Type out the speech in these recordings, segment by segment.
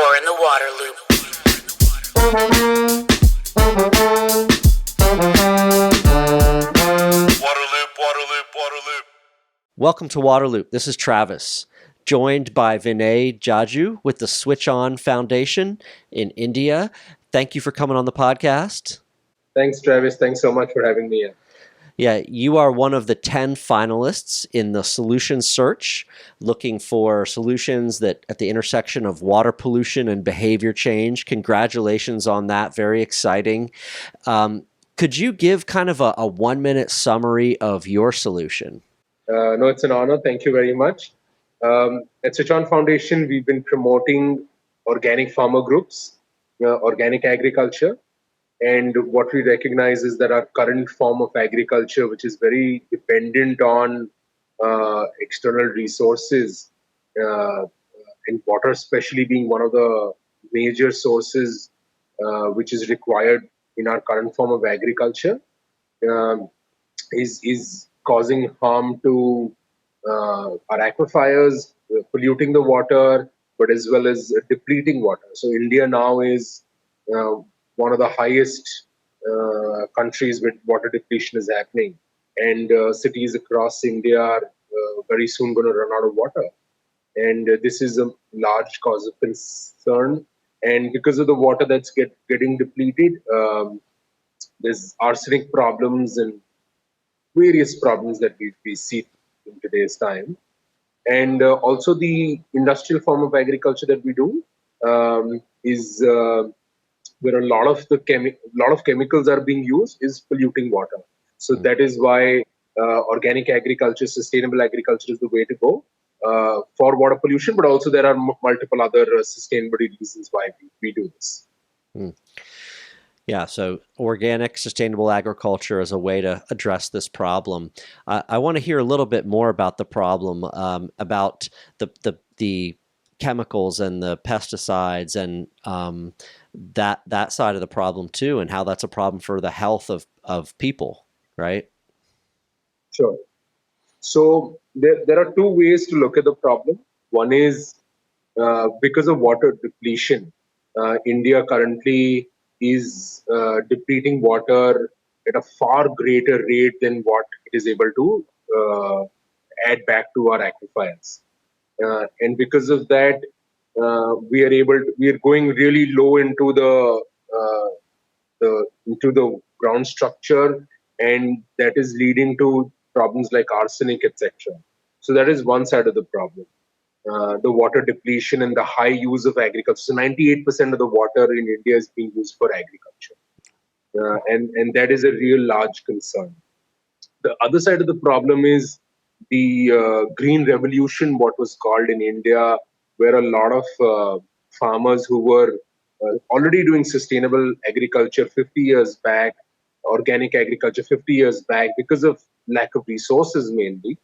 You're in the waterloop. Waterloop. Welcome to Waterloop. This is Travis, joined by Vinay Jaju with the SwitchON Foundation in India. Thank you for coming on the podcast. Thanks, Travis. Thanks so much for having me in. Yeah, you are one of the 10 finalists in the solution search, looking for solutions that at the intersection of water pollution and behavior change. Congratulations on that. Very exciting. Could you give kind of a 1-minute summary of your solution? No, it's an honor. Thank you very much. At SwitchON Foundation, we've been promoting organic farmer groups, organic agriculture. And what we recognize is that our current form of agriculture, which is very dependent on external resources, and water especially being one of the major sources which is required in our current form of agriculture, is causing harm to our aquifers, polluting the water, but as well as depleting water. So India now is one of the highest countries with water depletion is happening, and cities across India are very soon going to run out of water, and this is a large cause of concern. And because of the water that's getting depleted, there's arsenic problems and various problems that we see in today's time, and also the industrial form of agriculture that we do is where a lot of chemicals are being used is polluting water. So that is why organic agriculture, sustainable agriculture is the way to go for water pollution. But also there are multiple other sustainability reasons why we do this. Yeah, so organic, sustainable agriculture is a way to address this problem. I want to hear a little bit more about the problem, about the chemicals and the pesticides and that side of the problem too, and how that's a problem for the health of people, right? Sure. So there are two ways to look at the problem. One is because of water depletion, India currently is depleting water at a far greater rate than what it is able to add back to our aquifers. And because of that, we are going really low into the ground structure, and that is leading to problems like arsenic, etc. So that is one side of the problem. The water depletion and the high use of agriculture. So 98% of the water in India is being used for agriculture, and that is a real large concern. The other side of the problem is the green revolution, what was called in India, where a lot of farmers who were already doing sustainable agriculture 50 years back, organic agriculture 50 years back, because of lack of resources mainly,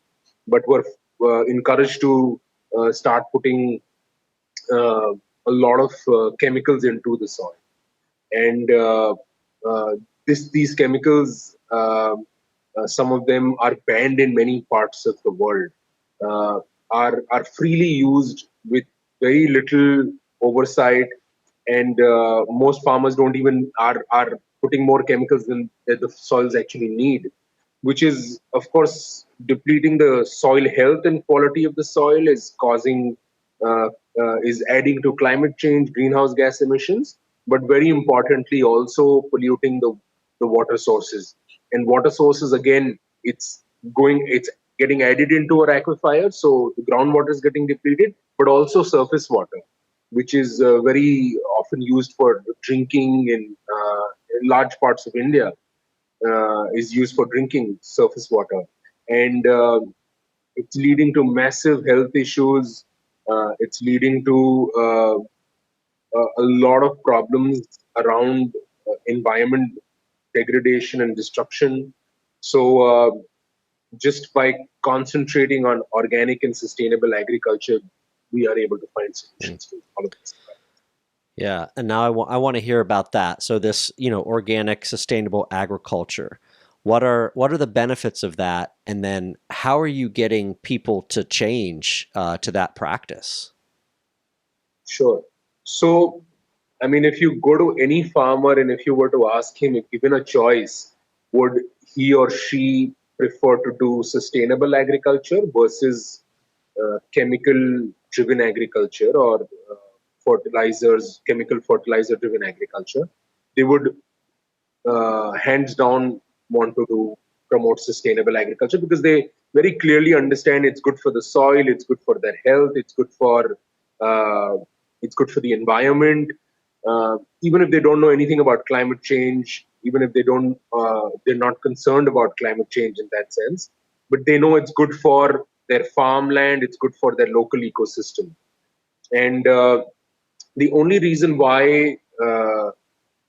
but were encouraged to start putting a lot of chemicals into the soil. And these chemicals, some of them are banned in many parts of the world, are freely used with very little oversight, and most farmers don't even are putting more chemicals than the soils actually need, which is of course depleting the soil health and quality of the soil, is causing is adding to climate change, greenhouse gas emissions, but very importantly also polluting the water sources. And water sources, again, it's getting added into our aquifer, so the groundwater is getting depleted, but also surface water, which is very often used for drinking in large parts of India, is used for drinking surface water. And it's leading to massive health issues. It's leading to a lot of problems around environment degradation and destruction. So just by concentrating on organic and sustainable agriculture, we are able to find solutions to all of this. Yeah, and now I want to hear about that. So this, organic, sustainable agriculture. What are the benefits of that, and then how are you getting people to change to that practice? Sure. So, I mean, if you go to any farmer and if you were to ask him, if given a choice, would he or she prefer to do sustainable agriculture versus chemical driven agriculture or chemical fertilizer driven agriculture, they would hands down want to do promote sustainable agriculture because they very clearly understand it's good for the soil, it's good for their health, uh, it's good for the environment. Even if they don't know anything about climate change, even if they're not concerned about climate change in that sense, but they know it's good for their farmland, it's good for their local ecosystem. And the only reason why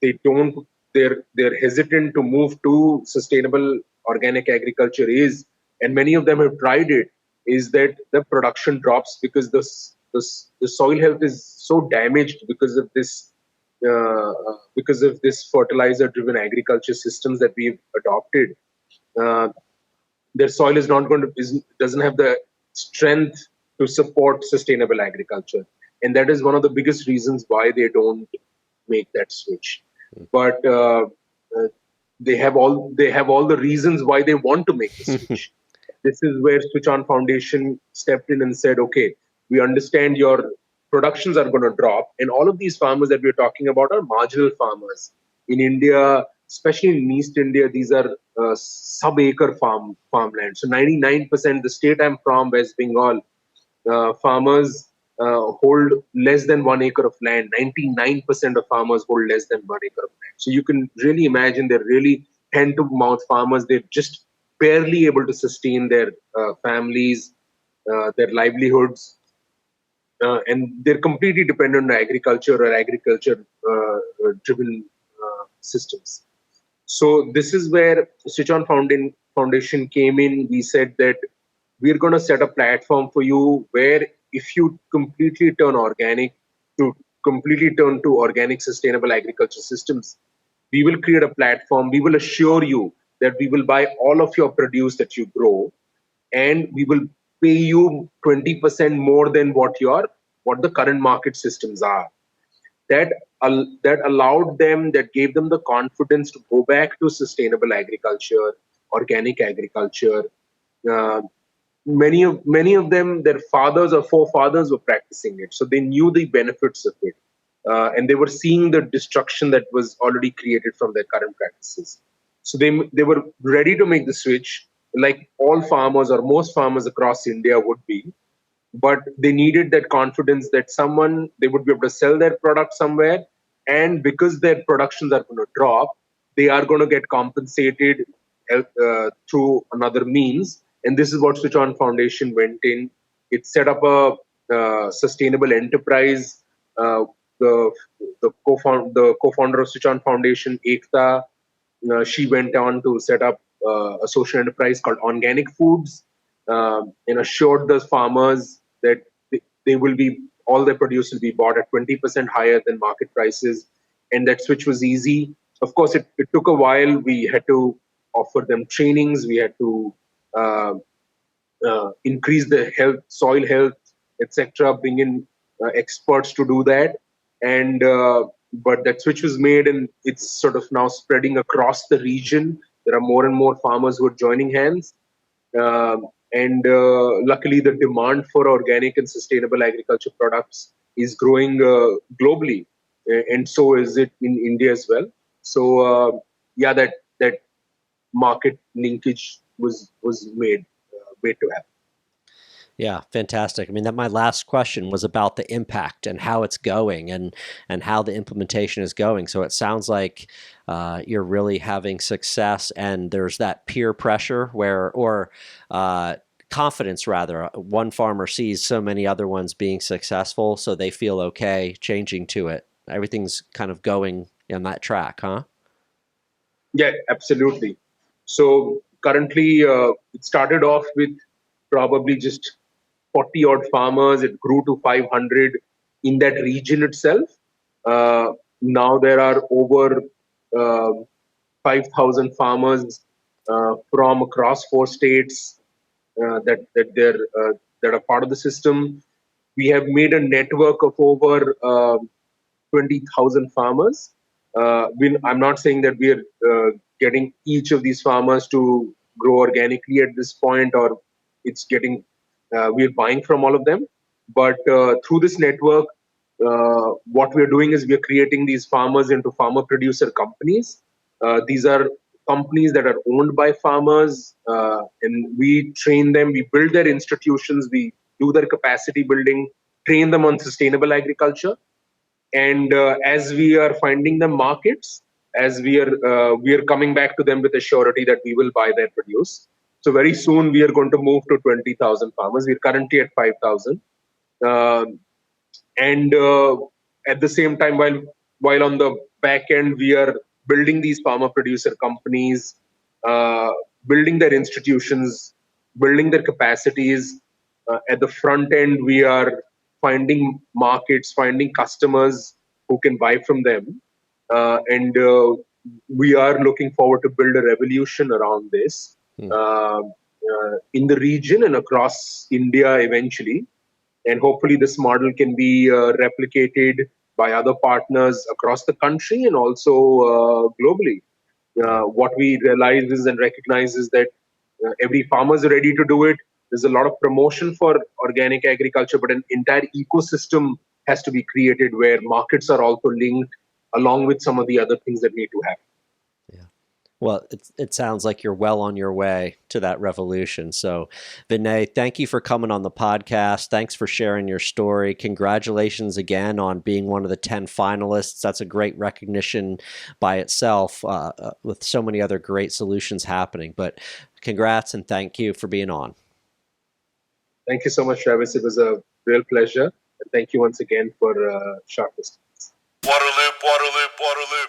they don't they're hesitant to move to sustainable organic agriculture is, and many of them have tried it, is that the production drops because the soil health is so damaged because of this fertilizer driven agriculture systems that we've adopted. uh, their soil is not going to doesn't have the strength to support sustainable agriculture, and that is one of the biggest reasons why they don't make that switch. But uh, they have all the reasons why they want to make the switch. This is where SwitchOn Foundation stepped in and said, okay, we understand your productions are going to drop. And all of these farmers that we're talking about are marginal farmers. In India, especially in East India, these are sub-acre farmland. So 99%, the state I'm from, West Bengal, farmers hold less than 1 acre of land. 99% of farmers hold less than 1 acre of land. So you can really imagine they're really hand to mouth farmers. They're just barely able to sustain their families, their livelihoods, and they're completely dependent on agriculture or agriculture driven systems. So this is where SwitchOn Foundation came in. We said that we're going to set a platform for you where if you completely turn to organic sustainable agriculture systems, we will create a platform. We will assure you that we will buy all of your produce that you grow, and we will pay you 20% more than what the current market systems are. That allowed them, that gave them the confidence to go back to sustainable agriculture, organic agriculture. uh, many of them, their fathers or forefathers were practicing it, so they knew the benefits of it, and they were seeing the destruction that was already created from their current practices. So they were ready to make the switch, like all farmers or most farmers across India would be, but they needed that confidence that someone they would be able to sell their product somewhere, and because their productions are going to drop, they are going to get compensated through another means. And this is what SwitchOn Foundation went in. It set up a sustainable enterprise. uh, the the co-founder of SwitchOn Foundation, Ekta, she went on to set up a social enterprise called Organic Foods, and assured the farmers that they will be all their produce will be bought at 20% higher than market prices, and that switch was easy. Of course, it took a while. We had to offer them trainings. We had to uh, increase the soil health, etc. Bring in experts to do that, and but that switch was made, and it's sort of now spreading across the region. There are more and more farmers who are joining hands, and luckily, the demand for organic and sustainable agriculture products is growing globally, and so is it in India as well. So, yeah, that market linkage was made to happen. Yeah, fantastic. I mean, that my last question was about the impact and how it's going and how the implementation is going. So it sounds like you're really having success, and there's that peer pressure where, or confidence rather. One farmer sees so many other ones being successful, so they feel okay changing to it. Everything's kind of going on that track, huh? Yeah, absolutely. So currently, it started off with probably just 40 odd farmers. It grew to 500 in that region itself. Now there are over uh, 5,000 farmers from across 4 states that are part of the system. We have made a network of over 20,000 farmers. I'm not saying that we are getting each of these farmers to grow organically at this point, or it's getting we're buying from all of them. But through this network, what we're doing is we're creating these farmers into farmer producer companies. These are companies that are owned by farmers, and we train them, we build their institutions, we do their capacity building, train them on sustainable agriculture. And as we are finding them markets, as we are coming back to them with a surety that we will buy their produce. So very soon we are going to move to 20,000 farmers. We're currently at 5,000. And at the same time, while on the back end we are building these farmer producer companies, uh, building their institutions, building their capacities. At the front end, we are finding markets, finding customers who can buy from them, and we are looking forward to build a revolution around this in the region and across India eventually. And hopefully this model can be replicated by other partners across the country and also globally. What we realize is and recognize is that every farmer is ready to do it. There's a lot of promotion for organic agriculture, but an entire ecosystem has to be created where markets are also linked along with some of the other things that need to happen. Well, it sounds like you're well on your way to that revolution. So, Vinay, thank you for coming on the podcast. Thanks for sharing your story. Congratulations again on being one of the 10 finalists. That's a great recognition by itself, with so many other great solutions happening. But congrats and thank you for being on. Thank you so much, Travis. It was a real pleasure. And thank you once again for shortlisting. Waterloop, Waterloop, Waterloop.